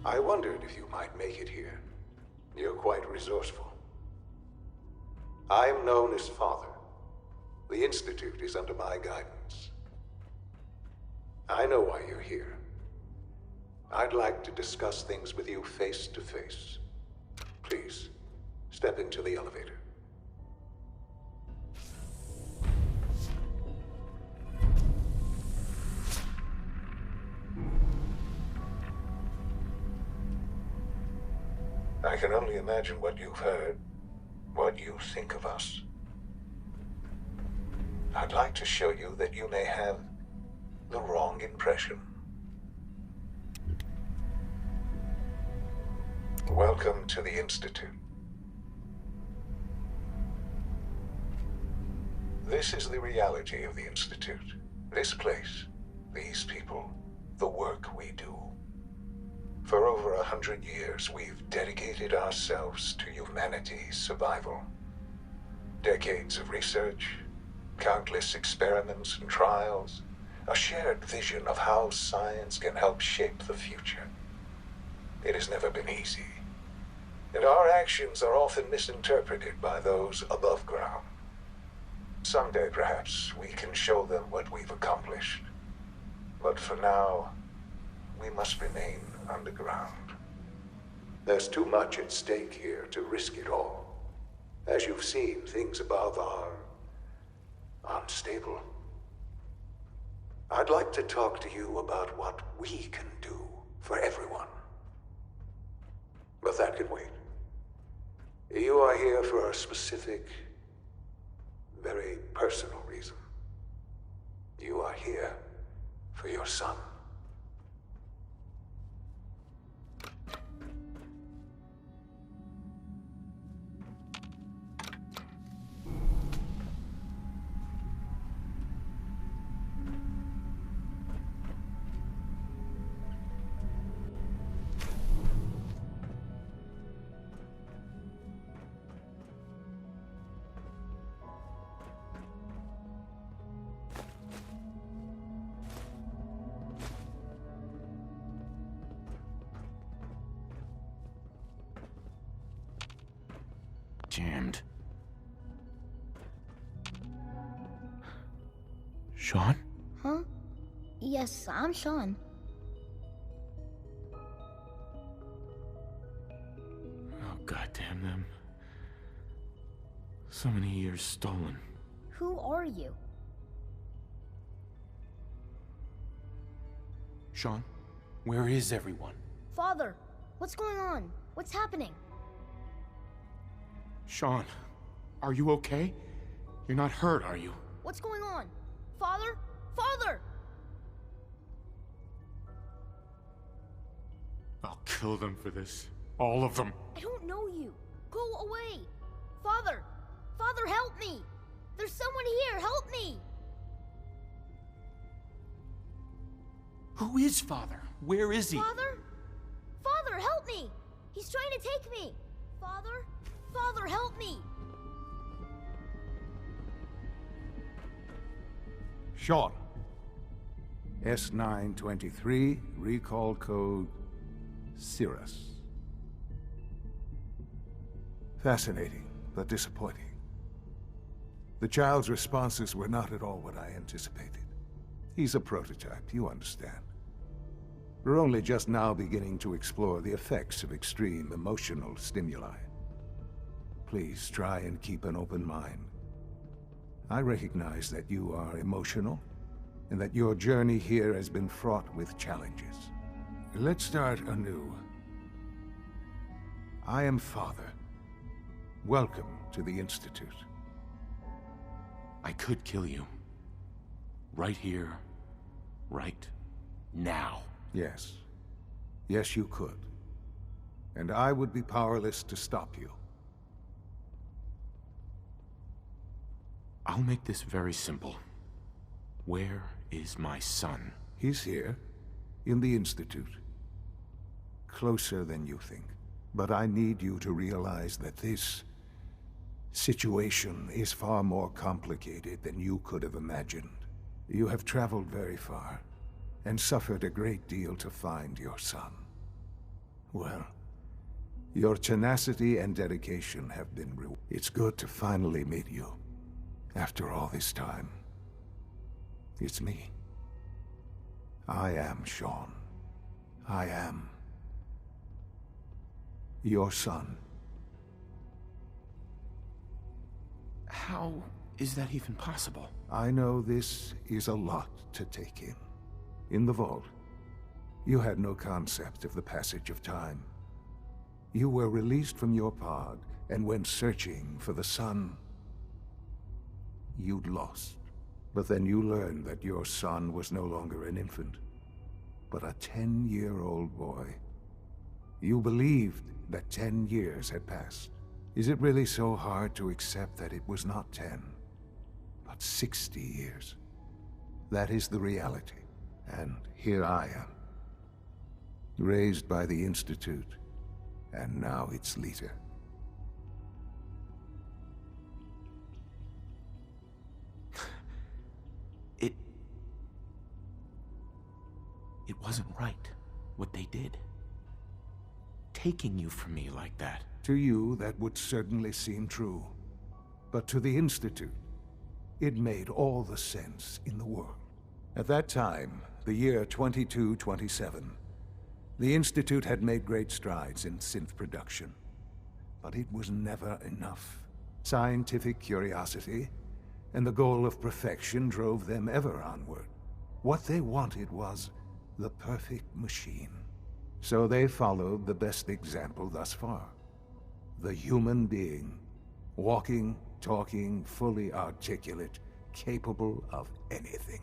I wondered if you might make it here. You're quite resourceful. I'm known as Father. The Institute is under my guidance. I know why you're here. I'd like to discuss things with you face to face. Please, step into the elevator. I can only imagine what you've heard, what you think of us. I'd like to show you that you may have the wrong impression. Welcome to the Institute. This is the reality of the Institute. This place, these people, the work we do. For over 100 years, we've dedicated ourselves to humanity's survival. Decades of research, countless experiments and trials, a shared vision of how science can help shape the future. It has never been easy, and our actions are often misinterpreted by those above ground. Someday, perhaps, we can show them what we've accomplished. But for now, we must remain underground. There's too much at stake here to risk it all. As you've seen, things above are unstable. I'd like to talk to you about what we can do for everyone. But that can wait. You are here for a specific, very personal reason. You are here for your son. Jammed. Shawn? Huh? Yes, I'm Shawn. Oh, goddamn them. So many years stolen. Who are you? Shawn, where is everyone? Father, what's going on? What's happening? Shawn, are you okay? You're not hurt, are you? What's going on? Father? Father! I'll kill them for this. All of them. I don't know you. Go away. Father! Father, help me! There's someone here, help me! Who is Father? Where is he? Father? Father, help me! He's trying to take me! Father? Father, help me! Shawn. S923, recall code Cirrus. Fascinating, but disappointing. The child's responses were not at all what I anticipated. He's a prototype, you understand. We're only just now beginning to explore the effects of extreme emotional stimuli. Please try and keep an open mind. I recognize that you are emotional, and that your journey here has been fraught with challenges. Let's start anew. I am Father. Welcome to the Institute. I could kill you. Right here. Right now. Yes. Yes, you could. And I would be powerless to stop you. I'll make this very simple. Where is my son? He's here, in the Institute. Closer than you think. But I need you to realize that this situation is far more complicated than you could have imagined. You have traveled very far, and suffered a great deal to find your son. Well, your tenacity and dedication have been rewarded. It's good to finally meet you. After all this time. It's me. I am Shawn. I am your son. How is that even possible? I know this is a lot to take in. In the vault, you had no concept of the passage of time. You were released from your pod and went searching for the sun you'd lost. But then you learned that your son was no longer an infant, but a 10-year-old boy. You believed that 10 years had passed. Is it really so hard to accept that it was not 10, but 60 years? That is the reality. And here I am, raised by the Institute, and now its leader. It wasn't right, what they did. Taking you from me like that. To you, that would certainly seem true. But to the Institute, it made all the sense in the world. At that time, the year 2227, the Institute had made great strides in synth production. But it was never enough. Scientific curiosity and the goal of perfection drove them ever onward. What they wanted was the perfect machine. So they followed the best example thus far. The human being, walking, talking, fully articulate, capable of anything.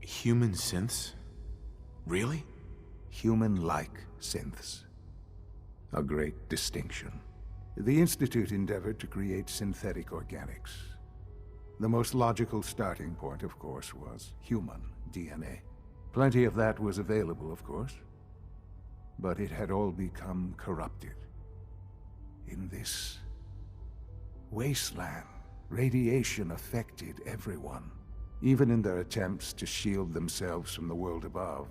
Human synths? Really? Human-like synths. A great distinction. The Institute endeavored to create synthetic organics. The most logical starting point, of course, was human DNA. Plenty of that was available, of course, but it had all become corrupted. In this wasteland, radiation affected everyone. Even in their attempts to shield themselves from the world above,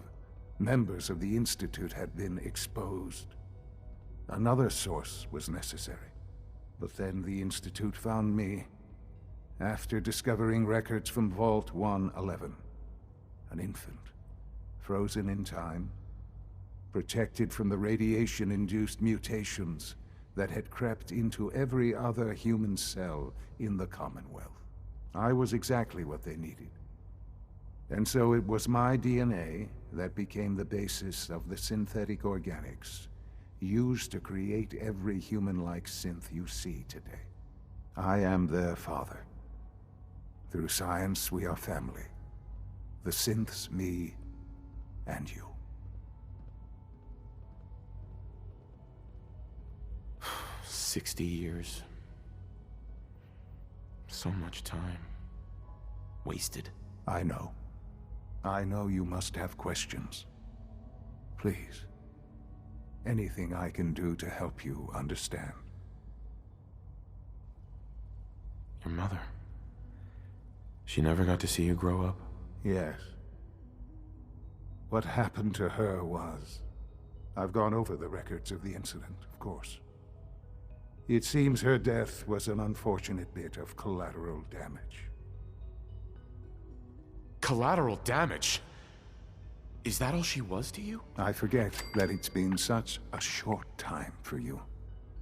members of the Institute had been exposed. Another source was necessary. But then the Institute found me, after discovering records from Vault 111. An infant, frozen in time, protected from the radiation-induced mutations that had crept into every other human cell in the Commonwealth. I was exactly what they needed. And so it was my DNA that became the basis of the synthetic organics used to create every human-like synth you see today. I am their father. Through science, we are family. The synths, me, and you. 60 years. So much time. Wasted. I know. I know you must have questions. Please. Anything I can do to help you understand. Your mother. She never got to see you grow up? Yes. What happened to her was... I've gone over the records of the incident, of course. It seems her death was an unfortunate bit of collateral damage. Collateral damage? Is that all she was to you? I forget that it's been such a short time for you.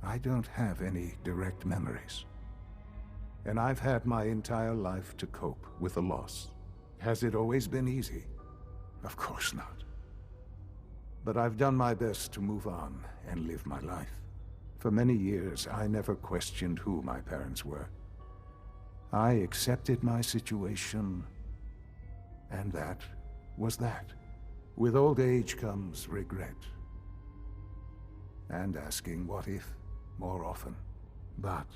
I don't have any direct memories. And I've had my entire life to cope with the loss. Has it always been easy? Of course not. But I've done my best to move on and live my life. For many years, I never questioned who my parents were. I accepted my situation, and that was that. With old age comes regret. And asking what if more often. But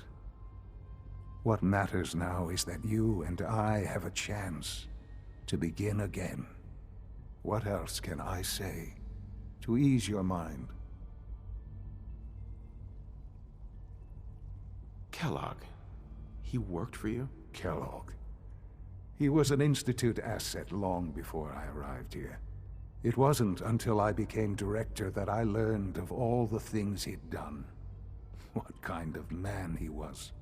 what matters now is that you and I have a chance to begin again. What else can I say to ease your mind? Kellogg. He worked for you? Kellogg. He was an Institute asset long before I arrived here. It wasn't until I became director that I learned of all the things he'd done. What kind of man he was.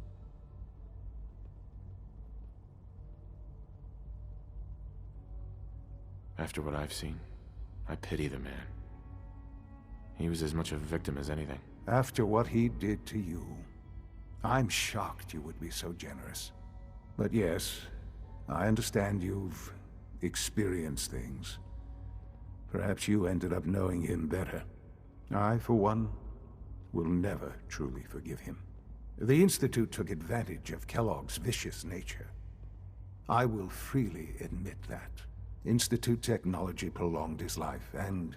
After what I've seen, I pity the man. He was as much a victim as anything. After what he did to you, I'm shocked you would be so generous. But yes, I understand you've experienced things. Perhaps you ended up knowing him better. I, for one, will never truly forgive him. The Institute took advantage of Kellogg's vicious nature. I will freely admit that. Institute technology prolonged his life, and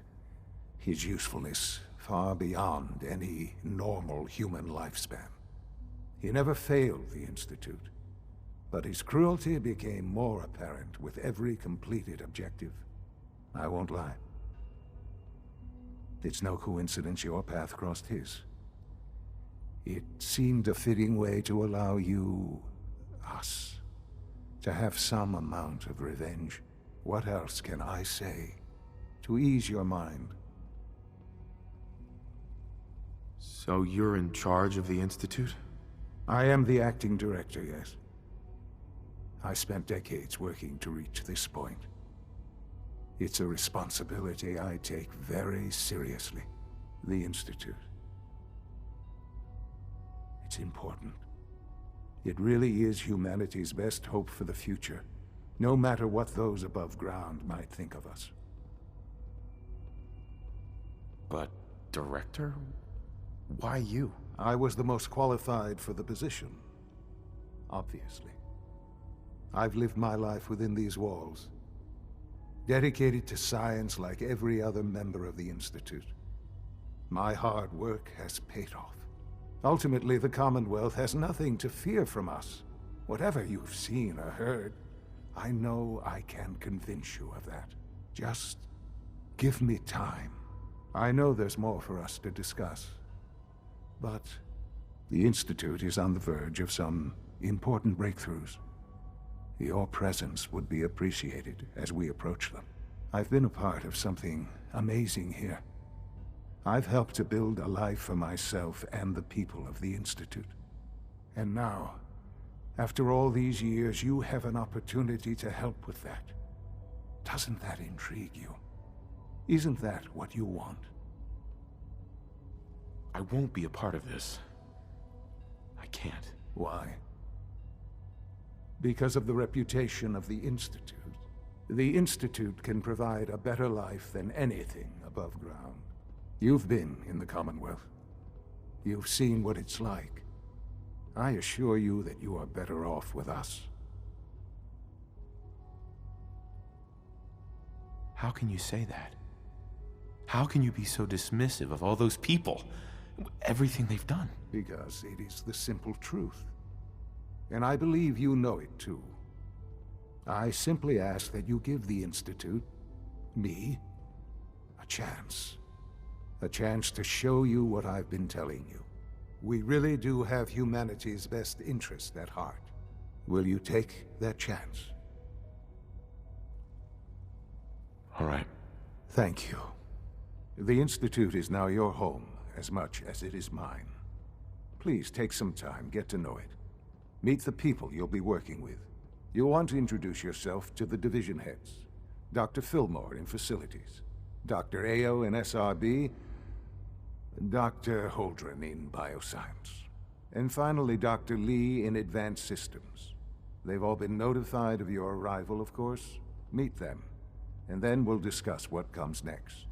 his usefulness far beyond any normal human lifespan. He never failed the Institute, but his cruelty became more apparent with every completed objective. I won't lie. It's no coincidence your path crossed his. It seemed a fitting way to allow you, us, to have some amount of revenge. What else can I say to ease your mind? So you're in charge of the Institute? I am the acting director, yes. I spent decades working to reach this point. It's a responsibility I take very seriously. The Institute. It's important. It really is humanity's best hope for the future, no matter what those above ground might think of us. But, Director? Why you? I was the most qualified for the position. Obviously. I've lived my life within these walls, dedicated to science like every other member of the Institute. My hard work has paid off. Ultimately, the Commonwealth has nothing to fear from us. Whatever you've seen or heard, I know I can convince you of that. Just give me time. I know there's more for us to discuss. But the Institute is on the verge of some important breakthroughs. Your presence would be appreciated as we approach them. I've been a part of something amazing here. I've helped to build a life for myself and the people of the Institute. And now, after all these years, you have an opportunity to help with that. Doesn't that intrigue you? Isn't that what you want? I won't be a part of this. I can't. Why? Because of the reputation of the Institute. The Institute can provide a better life than anything above ground. You've been in the Commonwealth. You've seen what it's like. I assure you that you are better off with us. How can you say that? How can you be so dismissive of all those people? Everything they've done? Because it is the simple truth. And I believe you know it too. I simply ask that you give the Institute, me, a chance. A chance to show you what I've been telling you. We really do have humanity's best interest at heart. Will you take that chance? All right. Thank you. The Institute is now your home as much as it is mine. Please take some time, get to know it. Meet the people you'll be working with. You'll want to introduce yourself to the division heads. Dr. Fillmore in Facilities, Dr. Ayo in SRB, Dr. Holdren in Bioscience, and finally Dr. Lee in Advanced Systems. They've all been notified of your arrival, of course. Meet them, and then we'll discuss what comes next.